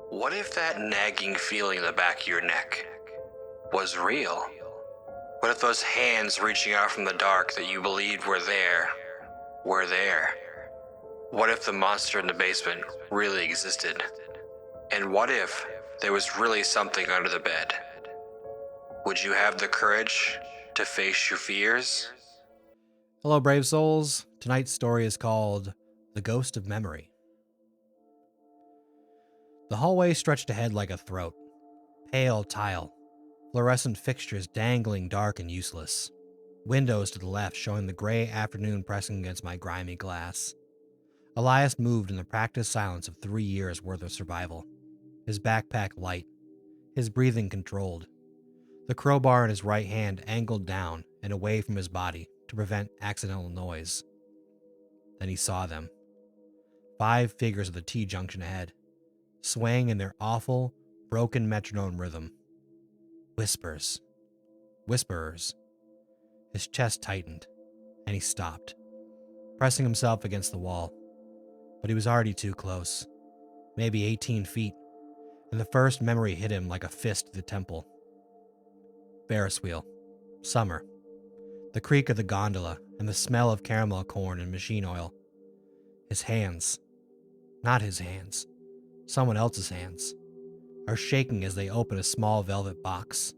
What if that nagging feeling in the back of your neck was real? What if those hands reaching out from the dark that you believed were there were there? What if the monster in the basement really existed? And what if there was really something under the bed? Would you have the courage to face your fears? Hello, brave souls. Tonight's story is called The Ghost of Memory. The hallway stretched ahead like a throat. Pale tile, fluorescent fixtures dangling dark and useless. Windows to the left showing the gray afternoon pressing against my grimy glass. Elias moved in the practiced silence of 3 years' worth of survival. His backpack light, his breathing controlled. The crowbar in his right hand angled down and away from his body to prevent accidental noise. Then he saw them. 5 figures of the T-junction ahead, swaying in their awful, broken metronome rhythm. Whispers. Whisperers. His chest tightened, and he stopped, pressing himself against the wall. But he was already too close, maybe 18 feet, and the first memory hit him like a fist to the temple. Ferris wheel. Summer. The creak of the gondola and the smell of caramel corn and machine oil. His hands. Not his hands. Someone else's hands. Are shaking as they open a small velvet box.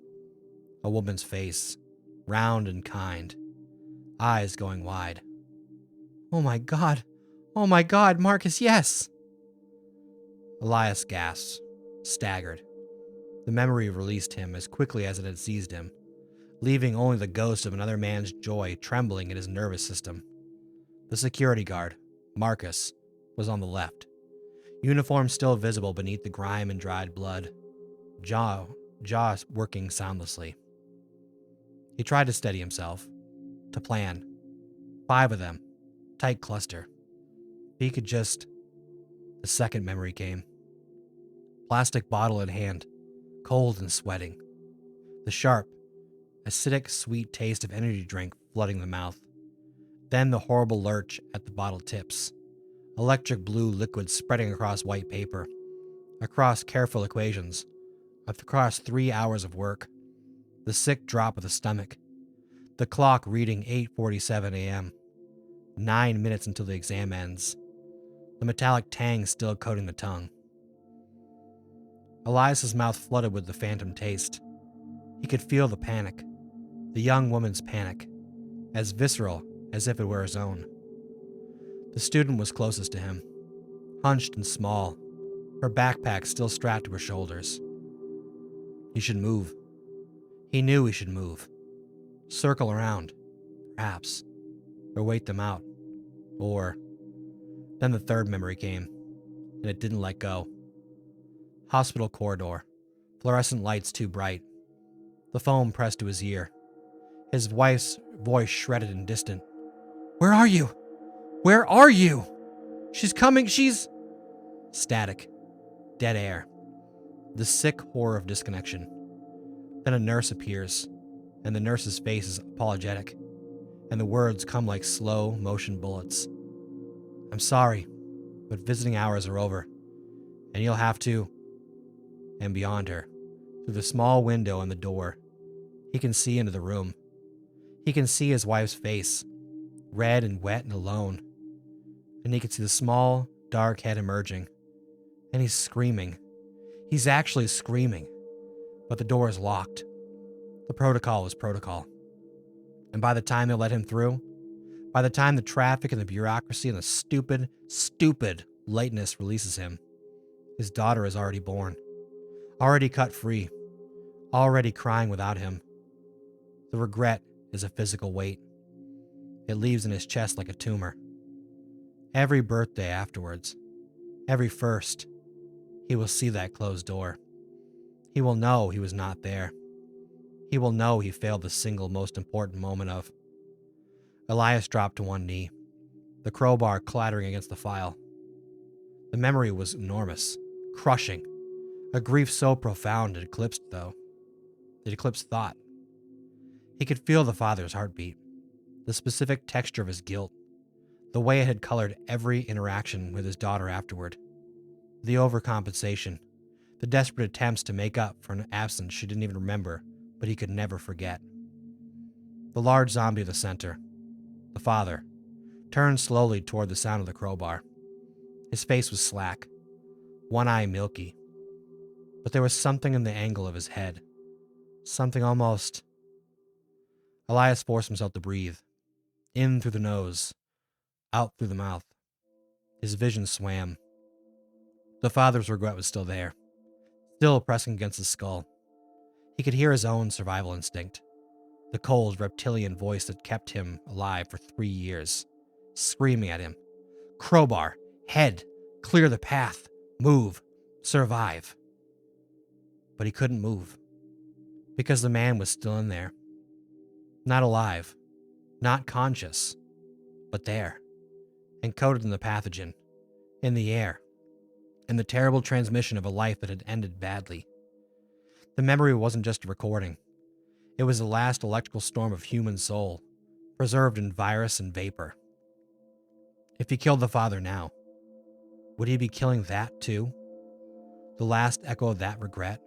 A woman's face. Round and kind. Eyes going wide. Oh my God! Oh my God, Marcus, yes! Elias gasped. Staggered. The memory released him as quickly as it had seized him, leaving only the ghost of another man's joy trembling in his nervous system. The security guard, Marcus, was on the left, uniform still visible beneath the grime and dried blood, jaw working soundlessly. He tried to steady himself, to plan. 5 of them, tight cluster. If he could just... The second memory came. Plastic bottle in hand, cold and sweating. The sharp, acidic, sweet taste of energy drink flooding the mouth. Then the horrible lurch at the bottle tips. Electric blue liquid spreading across white paper. Across careful equations. Across 3 hours of work. The sick drop of the stomach. The clock reading 8:47 a.m. 9 minutes until the exam ends. The metallic tang still coating the tongue. Elias's mouth flooded with the phantom taste. He could feel the panic. The young woman's panic. As visceral as if it were his own. The student was closest to him. Hunched and small. Her backpack still strapped to her shoulders. He should move. He knew he should move. Circle around, perhaps. Or wait them out. Or... Then the third memory came, and it didn't let go. Hospital corridor. Fluorescent lights too bright. The phone pressed to his ear. His wife's voice shredded and distant. Where are you? Where are you? She's coming, she's... Static. Dead air. The sick horror of disconnection. Then a nurse appears, and the nurse's face is apologetic, and the words come like slow motion bullets. I'm sorry, but visiting hours are over, and you'll have to... And beyond her, through the small window in the door, he can see into the room. He can see his wife's face, red and wet and alone, and he can see the small, dark head emerging, and he's screaming. He's actually screaming, but the door is locked. The protocol is protocol. And by the time they let him through, by the time the traffic and the bureaucracy and the stupid lateness releases him, his daughter is already born, already cut free, already crying without him. The regret is a physical weight. It leaves in his chest like a tumor. Every birthday afterwards, every first, he will see that closed door. He will know he was not there. He will know he failed the single most important moment of... Elias dropped to one knee, the crowbar clattering against the file. The memory was enormous, crushing, a grief so profound it eclipsed thought. He could feel the father's heartbeat, the specific texture of his guilt, the way it had colored every interaction with his daughter afterward. The overcompensation, The desperate attempts to make up for an absence she didn't even remember, but he could never forget. The large zombie at the center, the father, turned slowly toward the sound of the crowbar. His face was slack, one eye milky, but there was something in the angle of his head. Something almost... Elias forced himself to breathe. In through the nose, out through the mouth. His vision swam. The father's regret was still there, still pressing against his skull. He could hear his own survival instinct, the cold, reptilian voice that kept him alive for 3 years, screaming at him. Crowbar, head, clear the path, move, survive. But he couldn't move, because the man was still in there. Not alive, not conscious, but there, encoded in the pathogen, in the air, in the terrible transmission of a life that had ended badly. The memory wasn't just a recording. It was the last electrical storm of human soul, preserved in virus and vapor. If he killed the father now, would he be killing that too? The last echo of that regret?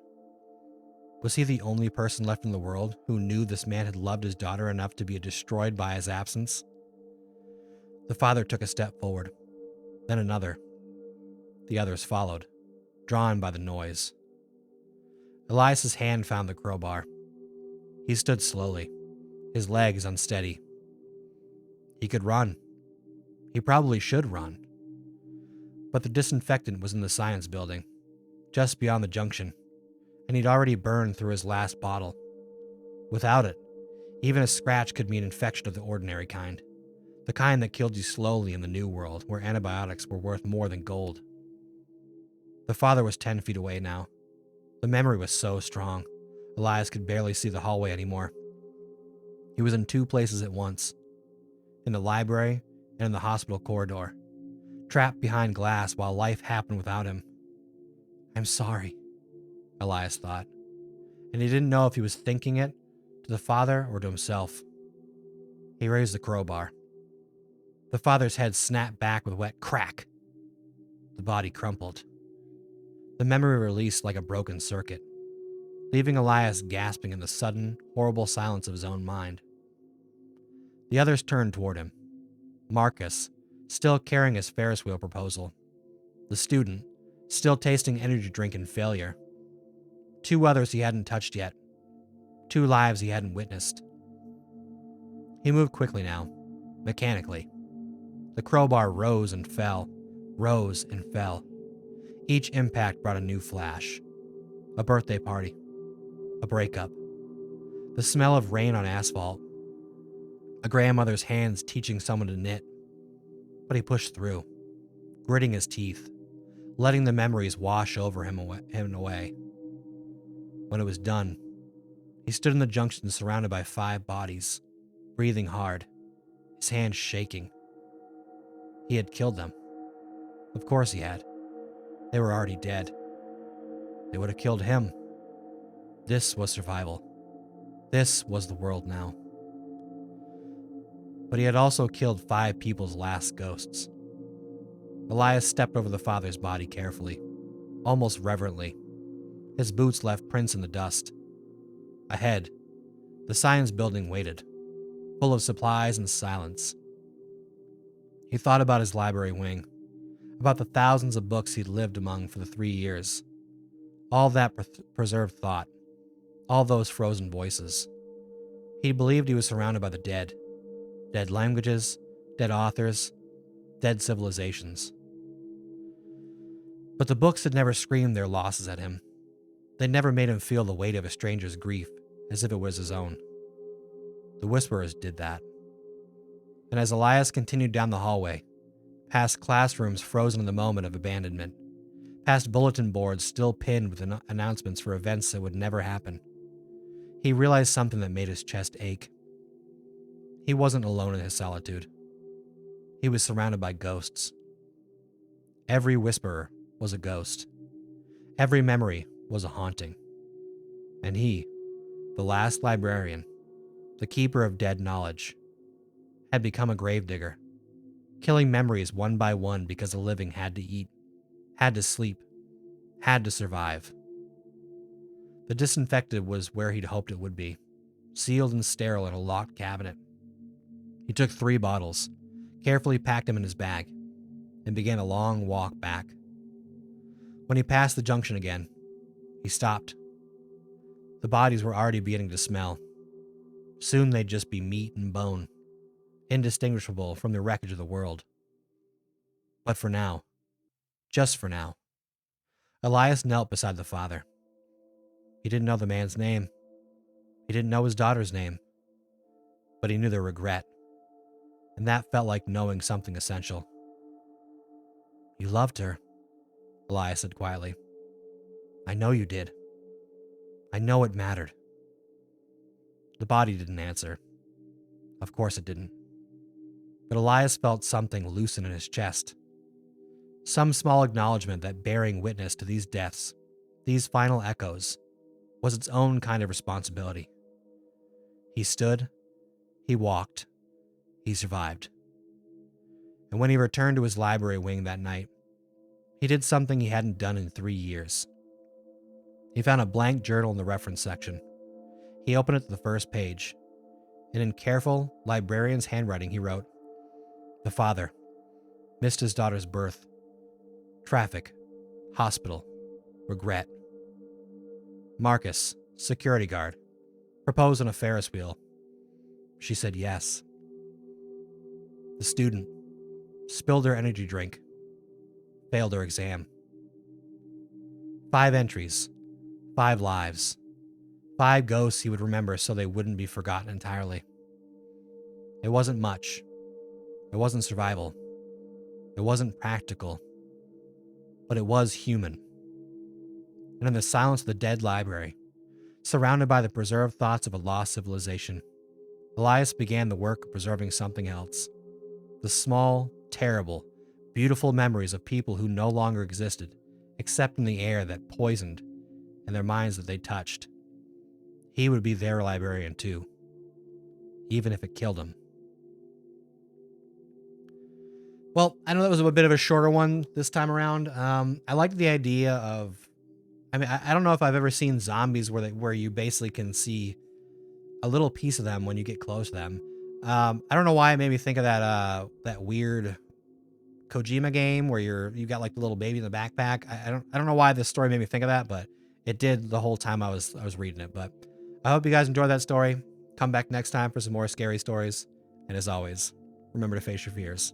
Was he the only person left in the world who knew this man had loved his daughter enough to be destroyed by his absence? The father took a step forward, then another. The others followed, drawn by the noise. Elias's hand found the crowbar. He stood slowly, his legs unsteady. He could run. He probably should run. But the disinfectant was in the science building, just beyond the junction, and he'd already burned through his last bottle. Without it, even a scratch could mean infection of the ordinary kind, the kind that killed you slowly in the new world where antibiotics were worth more than gold. The father was 10 feet away now. The memory was so strong, Elias could barely see the hallway anymore. He was in 2 places at once, in the library and in the hospital corridor, trapped behind glass while life happened without him. I'm sorry, Elias thought, and he didn't know if he was thinking it to the father or to himself. He raised the crowbar. The father's head snapped back with a wet crack. The body crumpled. The memory released like a broken circuit, leaving Elias gasping in the sudden, horrible silence of his own mind. The others turned toward him. Marcus, still carrying his Ferris wheel proposal. The student, still tasting energy drink and failure. 2 others he hadn't touched yet. 2 lives he hadn't witnessed. He moved quickly now, mechanically. The crowbar rose and fell, rose and fell. Each impact brought a new flash. A birthday party. A breakup. The smell of rain on asphalt. A grandmother's hands teaching someone to knit. But he pushed through, gritting his teeth, letting the memories wash over him away. When it was done, he stood in the junction surrounded by 5 bodies, breathing hard, his hands shaking. He had killed them. Of course he had. They were already dead. They would have killed him. This was survival. This was the world now. But he had also killed 5 people's last ghosts. Elias stepped over the father's body carefully, almost reverently. His boots left prints in the dust. Ahead, the science building waited, full of supplies and silence. He thought about his library wing, about the thousands of books he'd lived among for the 3 years. All that preserved thought, all those frozen voices. He believed he was surrounded by the dead. Dead languages, dead authors, dead civilizations. But the books had never screamed their losses at him. They never made him feel the weight of a stranger's grief as if it was his own. The whisperers did that. And as Elias continued down the hallway, past classrooms frozen in the moment of abandonment, past bulletin boards still pinned with announcements for events that would never happen, he realized something that made his chest ache. He wasn't alone in his solitude. He was surrounded by ghosts. Every whisperer was a ghost. Every memory was a haunting. And he, the last librarian, the keeper of dead knowledge, had become a gravedigger, killing memories one by one because the living had to eat, had to sleep, had to survive. The disinfected was where he'd hoped it would be, sealed and sterile in a locked cabinet. He took 3 bottles, carefully packed them in his bag, and began a long walk back. When he passed the junction again, he stopped. The bodies were already beginning to smell. Soon they'd just be meat and bone, indistinguishable from the wreckage of the world. But for now, just for now, Elias knelt beside the father. He didn't know the man's name. He didn't know his daughter's name. But he knew their regret, and that felt like knowing something essential. "You loved her," Elias said quietly. "I know you did. I know it mattered." The body didn't answer. Of course it didn't. But Elias felt something loosen in his chest. Some small acknowledgement that bearing witness to these deaths, these final echoes, was its own kind of responsibility. He stood, he walked, he survived. And when he returned to his library wing that night, he did something he hadn't done in 3 years. He found a blank journal in the reference section. He opened it to the first page, and in careful, librarian's handwriting he wrote, "The father missed his daughter's birth. Traffic, hospital, regret. Marcus, security guard, proposed on a Ferris wheel. She said yes. The student spilled her energy drink, failed her exam. 5 entries, 5 lives, 5 ghosts he would remember so they wouldn't be forgotten entirely. It wasn't much. It wasn't survival. It wasn't practical. But it was human." And in the silence of the dead library, surrounded by the preserved thoughts of a lost civilization, Elias began the work of preserving something else. The small, terrible, beautiful memories of people who no longer existed, except in the air that poisoned and their minds that they touched. He would be their librarian too, even if it killed him. Well, I know that was a bit of a shorter one this time around. I liked the idea of, I don't know if I've ever seen zombies where you basically can see a little piece of them when you get close to them. I don't know why it made me think of that weird Kojima game where you got like the little baby in the backpack. I don't know why this story made me think of that, but it did the whole time I was reading it. But I hope you guys enjoyed that story. Come back next time for some more scary stories. And as always, remember to face your fears.